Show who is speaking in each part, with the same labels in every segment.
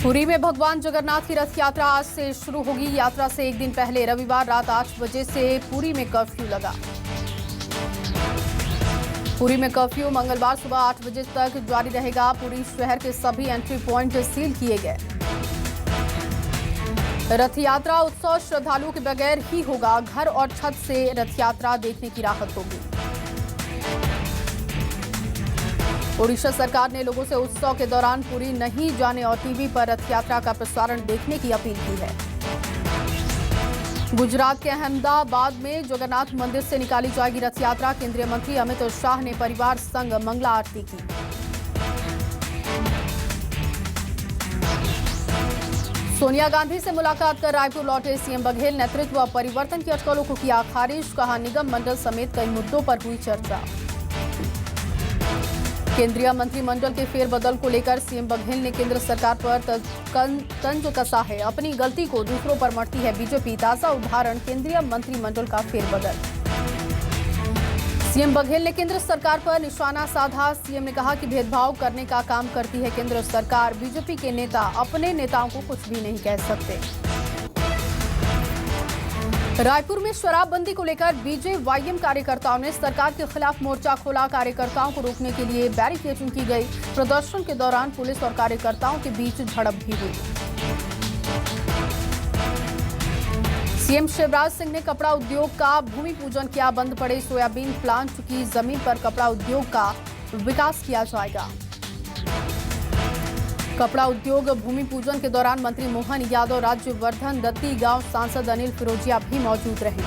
Speaker 1: पुरी में भगवान जगन्नाथ की रथ यात्रा आज से शुरू होगी। यात्रा से एक दिन पहले रविवार रात 8 बजे से पुरी में कर्फ्यू लगा। पुरी में कर्फ्यू मंगलवार सुबह 8 बजे तक जारी रहेगा। पुरी शहर के सभी एंट्री पॉइंट सील किए गए। रथ यात्रा उत्सव श्रद्धालुओं के बगैर ही होगा। घर और छत से रथ यात्रा देखने की राहत होगी। ओडिशा सरकार ने लोगों से उत्सव के दौरान पुरी नहीं जाने और टीवी पर रथ यात्रा का प्रसारण देखने की अपील की है। गुजरात के अहमदाबाद में जगन्नाथ मंदिर से निकाली जाएगी रथ यात्रा। केंद्रीय मंत्री अमित शाह ने परिवार संग मंगला आरती की। सोनिया गांधी से मुलाकात कर रायपुर लौटे सीएम बघेल। नेतृत्व परिवर्तन की अटकलों को किया खारिज। कहा निगम मंडल समेत कई मुद्दों पर हुई चर्चा। केंद्रीय मंत्रिमंडल के फेरबदल को लेकर सीएम बघेल ने केंद्र सरकार पर तंज कसा है। अपनी गलती को दूसरों पर मढ़ती है बीजेपी। ताजा उदाहरण केंद्रीय मंत्रिमंडल का फेरबदल। सीएम बघेल ने केंद्र सरकार पर निशाना साधा। सीएम ने कहा कि भेदभाव करने का काम करती है केंद्र सरकार। बीजेपी के नेता अपने नेताओं को कुछ भी नहीं कह सकते। रायपुर में शराबबंदी को लेकर बीजेवाईएम कार्यकर्ताओं ने सरकार के खिलाफ मोर्चा खोला। कार्यकर्ताओं को रोकने के लिए बैरिकेडिंग की गई। प्रदर्शन के दौरान पुलिस और कार्यकर्ताओं के बीच झड़प भी हुई। सीएम शिवराज सिंह ने कपड़ा उद्योग का भूमि पूजन किया। बंद पड़े सोयाबीन प्लांट की जमीन पर कपड़ा उद्योग का विकास किया जाएगा। कपड़ा उद्योग भूमि पूजन के दौरान मंत्री मोहन यादव, राज्यवर्धन दत्ती, गांव सांसद अनिल फिरोजिया भी मौजूद रहे।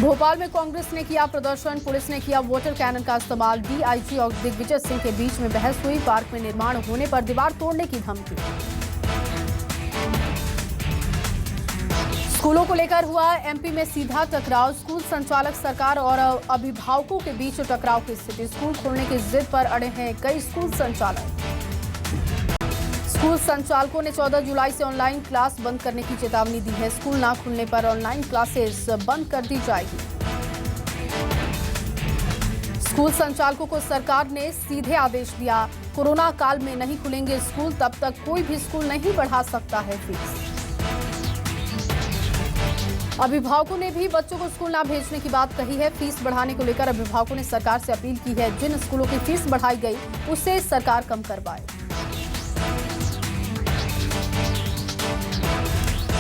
Speaker 1: भोपाल में कांग्रेस ने किया प्रदर्शन। पुलिस ने किया वाटर कैनन का इस्तेमाल। डीआईजी और दिग्विजय सिंह के बीच में बहस हुई। पार्क में निर्माण होने पर दीवार तोड़ने की धमकी। स्कूलों को लेकर हुआ एमपी में सीधा टकराव। स्कूल संचालक सरकार और अभिभावकों के बीच टकराव की स्थिति। स्कूल खोलने की जिद पर अड़े हैं कई स्कूल संचालक। स्कूल संचालकों ने 14 जुलाई से ऑनलाइन क्लास बंद करने की चेतावनी दी है। स्कूल ना खुलने पर ऑनलाइन क्लासेस बंद कर दी जाएगी। स्कूल संचालकों को सरकार ने सीधे आदेश दिया। कोरोना काल में नहीं खुलेंगे स्कूल, तब तक कोई भी स्कूल नहीं बढ़ा सकता है फीस। अभिभावकों ने भी बच्चों को स्कूल ना भेजने की बात कही है। फीस बढ़ाने को लेकर अभिभावकों ने सरकार से अपील की है। जिन स्कूलों की फीस बढ़ाई गई उसे सरकार कम करवाए।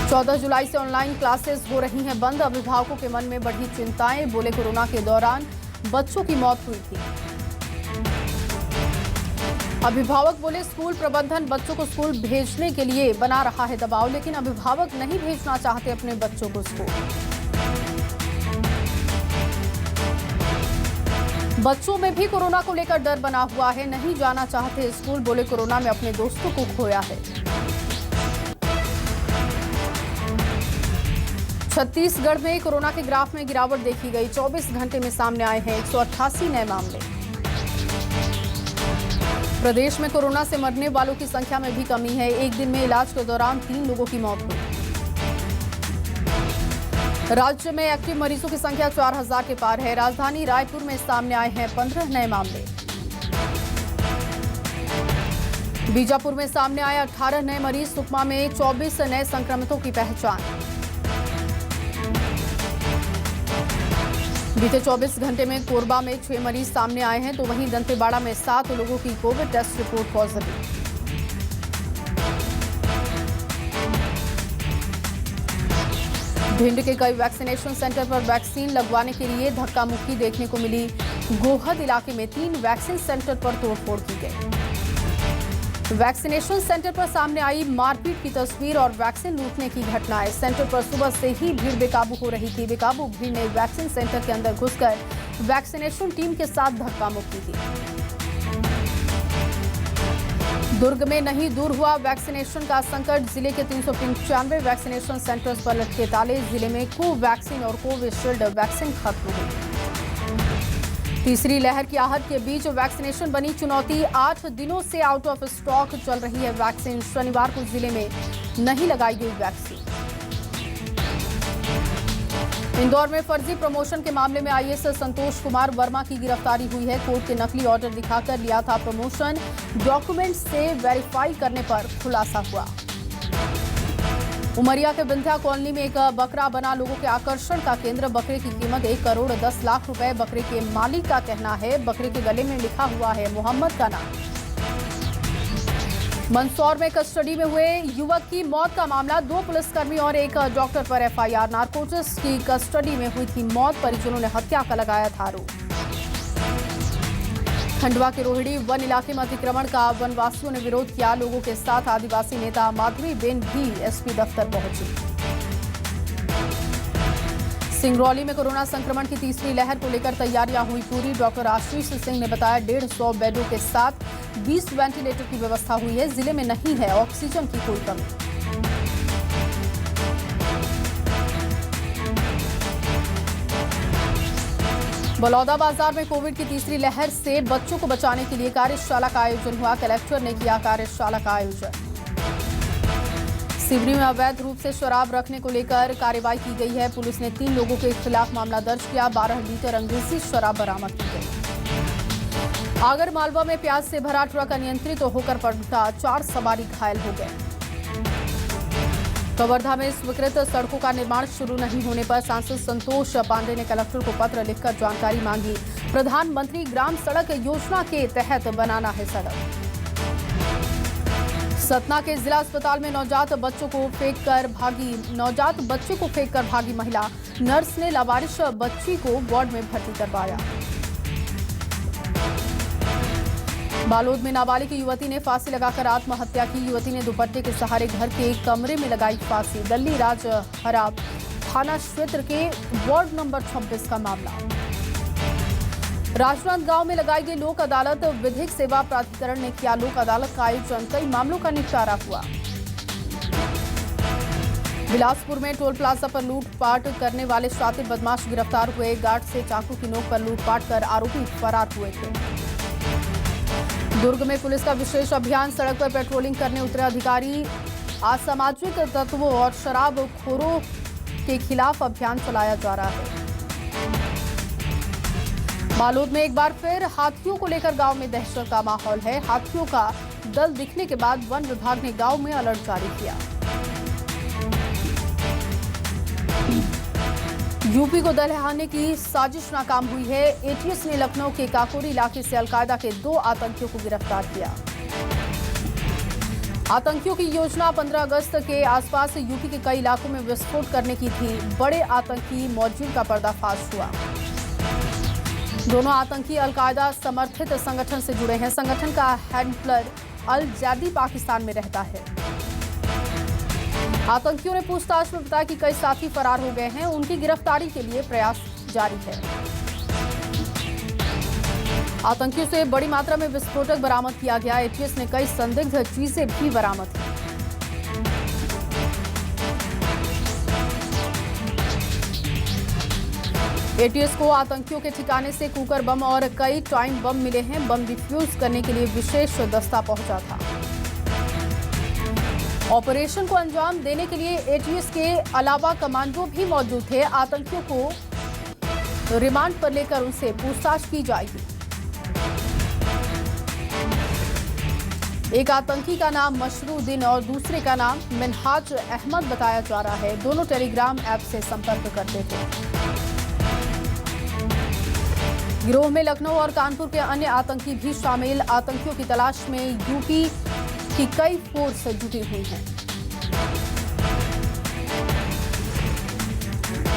Speaker 1: 14 जुलाई से ऑनलाइन क्लासेस हो रही हैं बंद। अभिभावकों के मन में बढ़ी चिंताएं। बोले कोरोना के दौरान बच्चों की मौत हुई थी। अभिभावक बोले स्कूल प्रबंधन बच्चों को स्कूल भेजने के लिए बना रहा है दबाव, लेकिन अभिभावक नहीं भेजना चाहते अपने बच्चों को स्कूल। बच्चों में भी कोरोना को लेकर डर बना हुआ है। नहीं जाना चाहते स्कूल। बोले कोरोना में अपने दोस्तों को खोया है। छत्तीसगढ़ में कोरोना के ग्राफ में गिरावट देखी गई। 24 घंटे में सामने आए हैं 188 नए मामले। प्रदेश में कोरोना से मरने वालों की संख्या में भी कमी है। एक दिन में इलाज के दौरान 3 लोगों की मौत हुई। राज्य में एक्टिव मरीजों की संख्या 4000 के पार है। राजधानी रायपुर में सामने आए हैं 15 नए मामले। बीजापुर में सामने आए 18 नए मरीज। सुकमा में 24 नए संक्रमितों की पहचान। बीते 24 घंटे में कोरबा में 6 मरीज सामने आए हैं, तो वहीं दंतेवाड़ा में 7 लोगों की covid test report positive. Bhind के कई वैक्सीनेशन सेंटर पर वैक्सीन लगवाने के लिए धक्का मुक्की देखने को मिली। गोहद इलाके में 3 वैक्सीन सेंटर पर तोड़फोड़ की गई। वैक्सीनेशन सेंटर पर सामने आई मारपीट की तस्वीर और वैक्सीन लूटने की घटनाएं। सेंटर पर सुबह से ही भीड़ बेकाबू हो रही थी। बेकाबू भीड़ ने वैक्सीन सेंटर के अंदर घुसकर वैक्सीनेशन टीम के साथ धक्का मुक्की की। दुर्ग में नहीं दूर हुआ वैक्सीनेशन का संकट। जिले के 395 वैक्सीनेशन सेंटर्स पर लटके ताले। जिले में कोवैक्सीन और कोविशील्ड वैक्सीन खत्म हुई। तीसरी लहर की आहट के बीच वैक्सीनेशन बनी चुनौती। 8 दिनों से आउट ऑफ स्टॉक चल रही है वैक्सीन। शनिवार को जिले में नहीं लगाई गई वैक्सीन। इंदौर में फर्जी प्रमोशन के मामले में आईएएस संतोष कुमार वर्मा की गिरफ्तारी हुई है। कोर्ट के नकली ऑर्डर दिखाकर लिया था प्रमोशन, डॉक्यूमेंट से वेरीफाई करने पर खुलासा हुआ। उमरिया के विंध्या कॉलोनी में एक बकरा बना लोगों के आकर्षण का केंद्र। बकरे की कीमत 1 करोड़ 10 लाख रुपए। बकरे के मालिक का कहना है बकरे के गले में लिखा हुआ है मोहम्मद का नाम। मंदसौर में कस्टडी में हुए युवक की मौत का मामला, 2 पुलिसकर्मी और एक डॉक्टर पर एफआईआर। नारकोटिक्स की कस्टडी में हुई थी मौत, परिजनों ने हत्या का लगाया था आरोप। खंडवा के रोहिणी वन इलाके में अतिक्रमण का वनवासियों ने विरोध किया। लोगों के साथ आदिवासी नेता माधवी बेन भी एसपी दफ्तर पहुंची। सिंगरौली में कोरोना संक्रमण की तीसरी लहर को लेकर तैयारियां हुई पूरी। डॉक्टर आशीष सिंह ने बताया 150 बेडों के साथ 20 वेंटिलेटर की व्यवस्था हुई है। जिले में नहीं है ऑक्सीजन की कोई कमी। बलौदा बाजार में कोविड की तीसरी लहर से बच्चों को बचाने के लिए कार्यशाला का आयोजन हुआ। कलेक्टर ने किया कार्यशाला का आयोजन। सिवनी में अवैध रूप से शराब रखने को लेकर कार्रवाई की गई है। पुलिस ने 3 लोगों के खिलाफ मामला दर्ज किया। 12 लीटर अंग्रेजी शराब बरामद की गई। आगर मालवा में प्याज से भरा ट्रक अनियंत्रित होकर पलटा, 4 सवारी घायल हो गए। कवर्धा में स्वीकृत सड़कों का निर्माण शुरू नहीं होने पर सांसद संतोष पांडे ने कलेक्टर को पत्र लिखकर जानकारी मांगी। प्रधानमंत्री ग्राम सड़क योजना के तहत बनाना है सड़क। सतना के जिला अस्पताल में नवजात बच्चे को फेंक कर भागी महिला। नर्स ने लावारिश बच्ची को वार्ड में भर्ती करवाया। बालोद में नाबालिग की युवती ने फांसी लगाकर आत्महत्या की। युवती ने दुपट्टे के सहारे घर के कमरे में लगाई फांसी। दल्ली राज हराब थाना क्षेत्र के वार्ड नंबर 26 का मामला। राजनांदगांव में लगाई गई लोक अदालत, विधिक सेवा प्राधिकरण ने किया लोक अदालत का आयोजन। कई मामलों का निपटारा हुआ। बिलासपुर में टोल प्लाजा पर लूटपाट करने वाले शातिर बदमाश गिरफ्तार हुए। गार्ड से चाकू की नोक पर लूटपाट कर आरोपी फरार हुए थे। दुर्ग में पुलिस का विशेष अभियान, सड़क पर पेट्रोलिंग करने उतरे अधिकारी। असामाजिक तत्वों और शराबखोरों के खिलाफ अभियान चलाया जा रहा है। बालोद में एक बार फिर हाथियों को लेकर गांव में दहशत का माहौल है। हाथियों का दल दिखने के बाद वन विभाग ने गांव में अलर्ट जारी किया। यूपी को दहलाने की साजिश नाकाम हुई है। एटीएस ने लखनऊ के काकोरी इलाके से अलकायदा के 2 आतंकियों को गिरफ्तार किया। आतंकियों की योजना 15 अगस्त के आसपास यूपी के कई इलाकों में विस्फोट करने की थी। बड़े आतंकी मॉड्यूल का पर्दाफाश हुआ। दोनों आतंकी अलकायदा समर्थित संगठन से जुड़े हैं। संगठन का हैंडलर अल जैदी पाकिस्तान में रहता है। आतंकियों ने पूछताछ में बताया कि कई साथी फरार हो गए हैं। उनकी गिरफ्तारी के लिए प्रयास जारी है। आतंकियों से बड़ी मात्रा में विस्फोटक बरामद किया गया। एटीएस ने कई संदिग्ध चीजें भी बरामद की। एटीएस को आतंकियों के ठिकाने से कुकर बम और कई टाइम बम मिले हैं। बम डिफ्यूज करने के लिए विशेष दस्ता पहुंचा था। ऑपरेशन को अंजाम देने के लिए एटीएस के अलावा कमांडो भी मौजूद थे। आतंकियों को रिमांड पर लेकर उनसे पूछताछ की जाएगी। एक आतंकी का नाम मशरूद्दीन और दूसरे का नाम मिनहाज अहमद बताया जा रहा है। दोनों टेलीग्राम ऐप से संपर्क करते थे। गिरोह में लखनऊ और कानपुर के अन्य आतंकी भी शामिल। आतंकियों की तलाश में यूपी की कई फोर्स जुटी हुई हैं।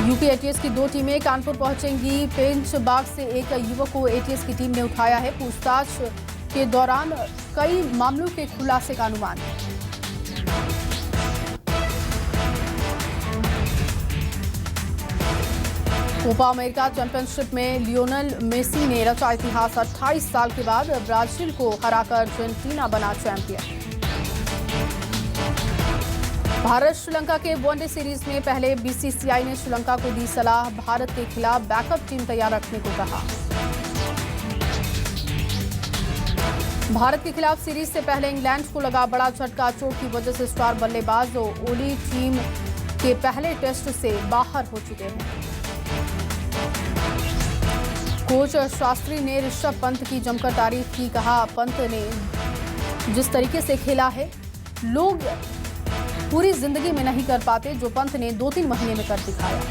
Speaker 1: यूपी एटीएस की 2 टीमें कानपुर पहुंचेंगी। पेंच बाग से एक युवक को एटीएस की टीम ने उठाया है। पूछताछ के दौरान कई मामलों के खुलासे का अनुमान है। कोपा अमेरिका चैंपियनशिप में लियोनेल मेसी ने रचा इतिहास। 28 साल के बाद ब्राजील को हराकर अर्जेंटीना बना चैंपियन। भारत श्रीलंका के वनडे सीरीज में पहले बीसीसीआई ने श्रीलंका को दी सलाह। भारत के खिलाफ बैकअप टीम तैयार रखने को कहा। भारत के खिलाफ सीरीज से पहले इंग्लैंड को लगा बड़ा झटका। चोट की वजह से स्टार बल्लेबाज ओली टीम के पहले टेस्ट से बाहर हो चुके हैं। कोच शास्त्री ने ऋषभ पंत की जमकर तारीफ की। कहा, पंत ने जिस तरीके से खेला है, लोग पूरी जिंदगी में नहीं कर पाते जो पंत ने 2-3 महीने में कर दिखाया।